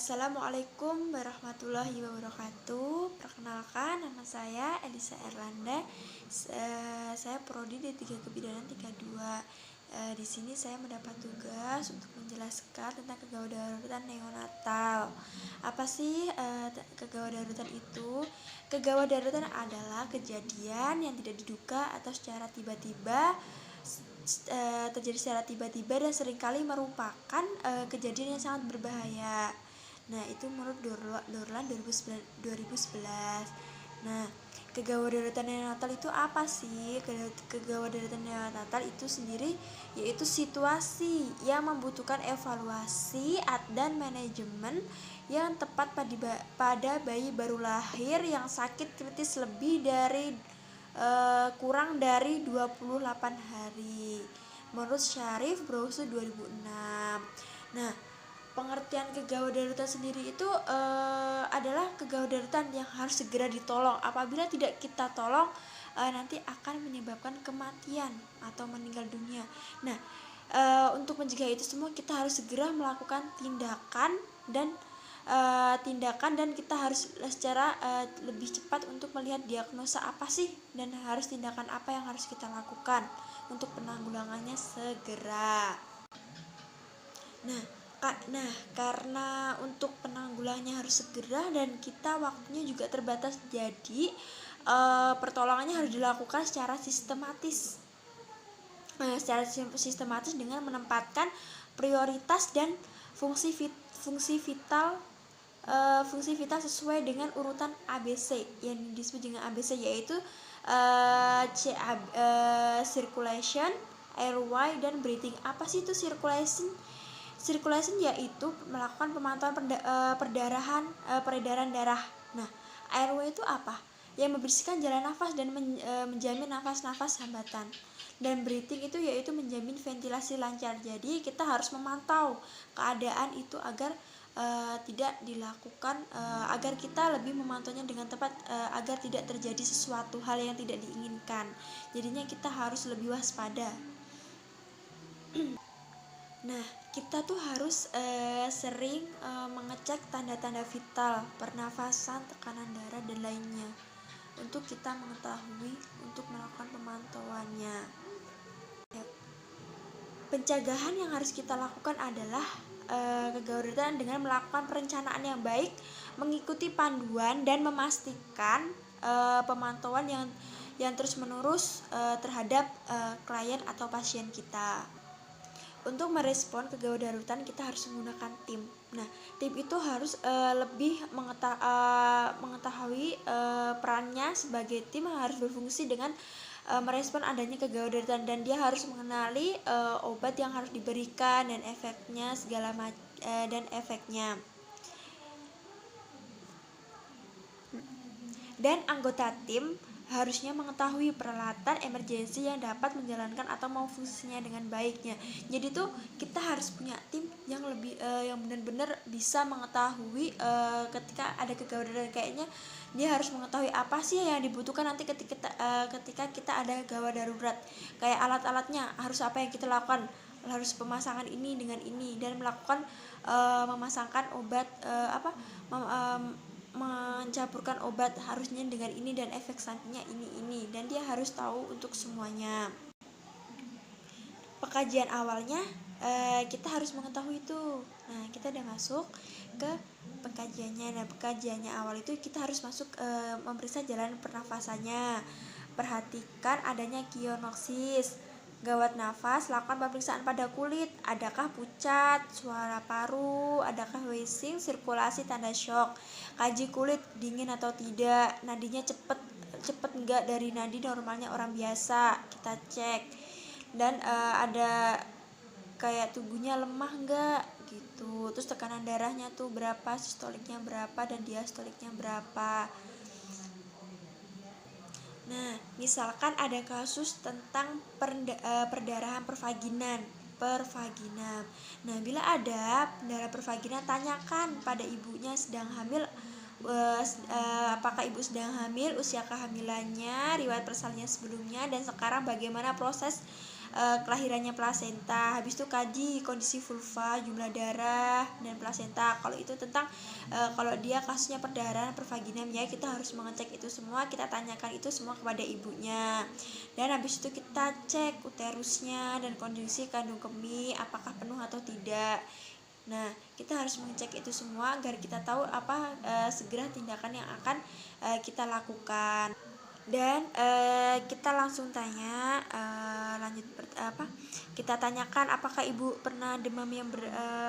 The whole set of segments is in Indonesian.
Assalamualaikum warahmatullahi wabarakatuh. Perkenalkan, nama saya Elisa Erlanda. Saya prodi D3 Kebidanan 32. Di sini saya mendapat tugas untuk menjelaskan tentang kegawat daruratan neonatal. Apa sih kegawat daruratan itu? Kegawat daruratan adalah kejadian yang tidak diduga atau secara tiba-tiba terjadi secara tiba-tiba dan seringkali merupakan kejadian yang sangat berbahaya. Nah, itu menurut Dorlan 2011. Nah, kegawat daruratan neonatal itu apa sih? Kegawat daruratan neonatal itu sendiri yaitu situasi yang membutuhkan evaluasi dan manajemen yang tepat pada bayi baru lahir yang sakit kritis lebih dari kurang dari 28 hari menurut Syarif Browse 2006. Nah, pengertian kegawat darurat sendiri itu adalah kegawat darurat yang harus segera ditolong. Apabila tidak kita tolong, nanti akan menyebabkan kematian atau meninggal dunia. Nah, untuk mencegah itu semua kita harus segera melakukan tindakan dan kita harus secara lebih cepat untuk melihat diagnosa apa sih dan harus tindakan apa yang harus kita lakukan untuk penanggulangannya segera. Nah, karena untuk penanggulangannya harus segera dan kita waktunya juga terbatas, jadi pertolongannya harus dilakukan secara sistematis. Dengan menempatkan prioritas dan fungsi vital sesuai dengan urutan ABC yang disebut dengan ABC, yaitu circulation, airway, dan breathing. Apa sih itu circulation? Circulation yaitu melakukan pemantauan peredaran darah. Nah, airway itu apa? Yang membersihkan jalan nafas dan menjamin nafas-nafas hambatan. Dan breathing itu yaitu menjamin ventilasi lancar. Jadi kita harus memantau keadaan itu agar tidak dilakukan, agar kita lebih memantaunya dengan tepat, agar tidak terjadi sesuatu hal yang tidak diinginkan. Jadinya kita harus lebih waspada. Nah, kita tuh harus sering mengecek tanda-tanda vital, pernafasan, tekanan darah, dan lainnya untuk kita mengetahui untuk melakukan pemantauannya. Pencegahan yang harus kita lakukan adalah kegawat darurat dengan melakukan perencanaan yang baik, mengikuti panduan, dan memastikan pemantauan yang terus-menerus terhadap klien atau pasien kita. Untuk merespon kegawat daruratan kita harus menggunakan tim. Nah, tim itu harus lebih mengetahui perannya sebagai tim, harus berfungsi dengan merespon adanya kegawat daruratan, dan dia harus mengenali obat yang harus diberikan dan efeknya Dan anggota tim harusnya mengetahui peralatan emergensi yang dapat menjalankan atau memfungsinya dengan baiknya. Jadi tuh kita harus punya tim yang lebih yang benar-benar bisa mengetahui ketika ada kegawat darurat. Kayaknya dia harus mengetahui apa sih yang dibutuhkan nanti ketika kita ada gawat darurat. Kayak alat-alatnya harus apa yang kita lakukan, harus pemasangan ini dengan ini, dan melakukan memasangkan obat mencampurkan obat harusnya dengan ini dan efek sampingnya ini, dan dia harus tahu untuk semuanya. Pekajian awalnya kita harus mengetahui itu. Nah, kita udah masuk ke pekajiannya. Nah, pekajiannya awal itu kita harus masuk memeriksa jalan pernafasannya. Perhatikan adanya kionoksis, gawat nafas, lakukan pemeriksaan pada kulit, adakah pucat, suara paru, adakah wheezing, sirkulasi, tanda shock. Kaji kulit dingin atau tidak, nadinya cepet enggak dari nadi normalnya orang biasa, kita cek. Dan ada kayak tubuhnya lemah enggak gitu. Terus tekanan darahnya tuh berapa, sistoliknya berapa, dan diastoliknya berapa. Nah, misalkan ada kasus tentang perdarahan pervaginam. Nah, bila ada pendarahan pervaginam, tanyakan pada ibunya sedang hamil, apakah ibu sedang hamil, usia kehamilannya, riwayat persalinannya sebelumnya, dan sekarang bagaimana proses kelahirannya plasenta. Habis itu kaji kondisi vulva, jumlah darah dan plasenta. Kalau itu tentang kalau dia kasusnya perdarahan pervaginam, ya kita harus mengecek itu semua, kita tanyakan itu semua kepada ibunya. Dan habis itu kita cek uterusnya dan kondisi kandung kemih apakah penuh atau tidak. Nah, kita harus mengecek itu semua agar kita tahu apa segera tindakan yang akan kita lakukan. Dan kita langsung tanya kita tanyakan apakah ibu pernah demam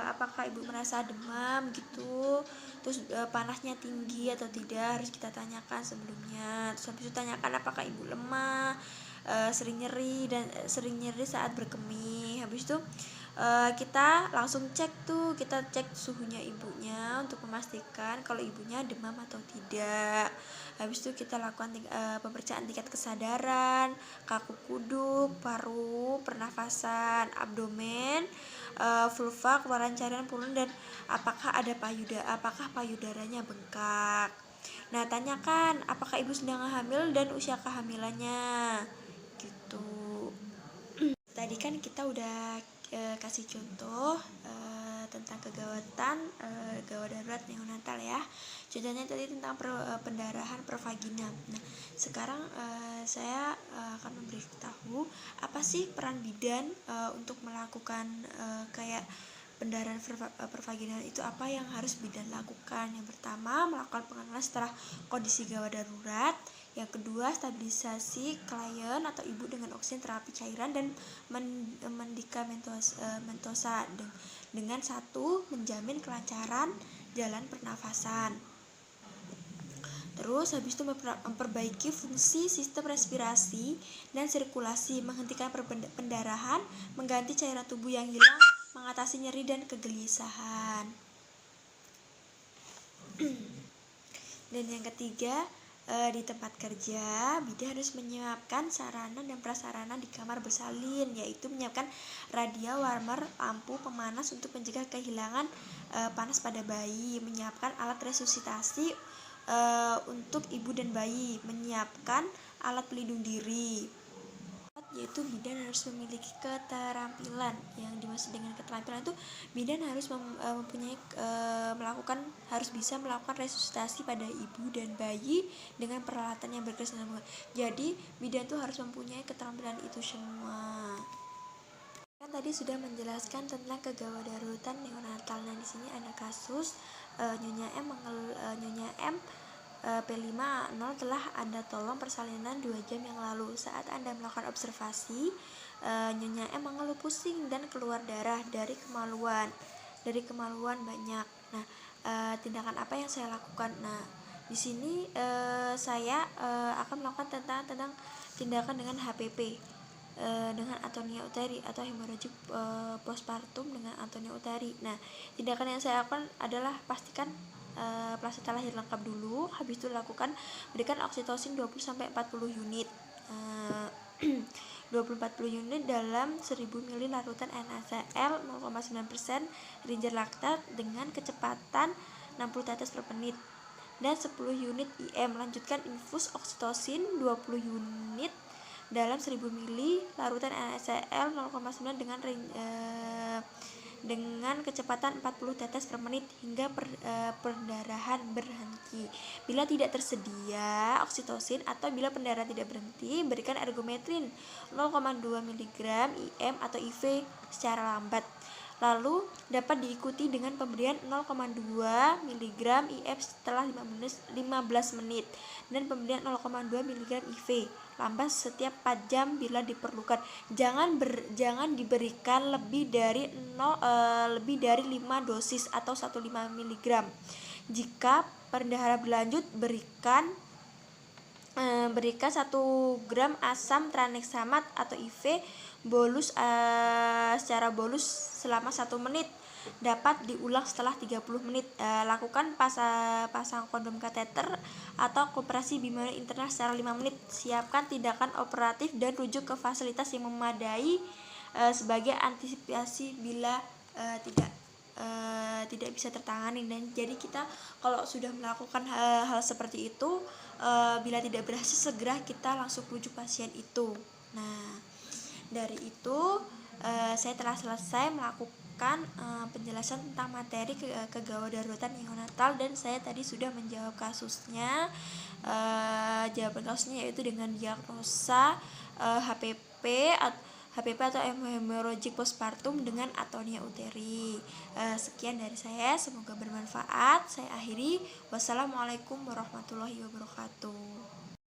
apakah ibu merasa demam gitu, terus panasnya tinggi atau tidak, harus kita tanyakan sebelumnya. Terus habis itu tanyakan apakah ibu lemah, sering nyeri saat berkemih. Habis itu kita langsung kita cek suhunya ibunya untuk memastikan kalau ibunya demam atau tidak. Habis itu kita lakukan pemeriksaan tingkat kesadaran, kaku kuduk, paru, pernafasan, abdomen, vulva, keluaran cairan purun, dan apakah payudaranya bengkak. Nah, tanyakan apakah ibu sedang hamil dan usia kehamilannya gitu. Tadi kan kita udah kasih contoh tentang kegawatan gawat darurat neonatal ya. Contohnya tadi tentang pendarahan pervaginam. Nah, sekarang saya akan memberitahu apa sih peran bidan untuk melakukan kayak pendarahan pervaginam itu, apa yang harus bidan lakukan. Yang pertama, melakukan pengenalan setelah kondisi gawat darurat. Yang kedua, stabilisasi klien atau ibu dengan oksigen terapi cairan dan medikamentosa dengan satu, menjamin kelancaran jalan pernafasan. Terus habis itu memperbaiki fungsi sistem respirasi dan sirkulasi, menghentikan pendarahan, mengganti cairan tubuh yang hilang, mengatasi nyeri dan kegelisahan. Dan yang ketiga, di tempat kerja, bidan harus menyiapkan sarana dan prasarana di kamar bersalin, yaitu menyiapkan radio warmer, lampu pemanas untuk mencegah kehilangan panas pada bayi, menyiapkan alat resusitasi untuk ibu dan bayi, menyiapkan alat pelindung diri. Yaitu bidan harus memiliki keterampilan. Yang dimaksud dengan keterampilan itu bidan harus harus bisa melakukan resusitasi pada ibu dan bayi dengan peralatan yang berkesenambungan. Jadi bidan tuh harus mempunyai keterampilan itu semua. Kan tadi sudah menjelaskan tentang kegawat daruratan neonatal. Nah, di sini ada kasus Nyonya M P5A0 telah Anda tolong persalinan 2 jam yang lalu. Saat Anda melakukan observasi, Nyonya M mengeluh pusing dan keluar darah dari kemaluan banyak. Nah, tindakan apa yang saya lakukan? Nah, di sini saya akan melakukan tentang tindakan dengan HPP, dengan atonia uteri atau hemorrhagic postpartum dengan atonia uteri. Nah, tindakan yang saya lakukan adalah pastikan plasenta lahir lengkap dulu. Habis itu berikan oksitosin 20-40 unit 20-40 unit dalam 1000 ml larutan NaCl 0,9% ringer laktat dengan kecepatan 60 tetes per menit dan 10 unit IM. Lanjutkan infus oksitosin 20 unit dalam 1000 ml larutan NaCl 0,9 dengan kecepatan 40 tetes per menit hingga pendarahan berhenti. Bila tidak tersedia oksitosin atau bila pendarahan tidak berhenti, berikan ergometrin 0,2 mg IM atau IV secara lambat. Lalu dapat diikuti dengan pemberian 0,2 mg IF setelah 15 menit dan pemberian 0,2 mg IV lambat setiap 4 jam bila diperlukan. Jangan diberikan lebih dari 5 dosis atau 1,5 mg. Jika pendarahan berlanjut, berikan 1 gram asam tranexamat atau IV bolus secara bolus selama 1 menit. Dapat diulang setelah 30 menit. Lakukan pasang kondom kateter atau koperasi bimanual internal secara 5 menit. Siapkan tindakan operatif dan rujuk ke fasilitas yang memadai sebagai antisipasi bila tidak bisa tertangani. Dan jadi kita kalau sudah melakukan hal seperti itu, bila tidak berhasil, segera kita langsung rujuk pasien itu. Nah, Dari itu saya telah selesai melakukan penjelasan tentang materi kegawat daruratan neonatal, dan saya tadi sudah menjawab kasusnya. Jawaban kasusnya yaitu dengan diagnosa HPP atau hemorrhagic postpartum dengan atonia uteri. Sekian dari saya, semoga bermanfaat. Saya akhiri. Wassalamualaikum warahmatullahi wabarakatuh.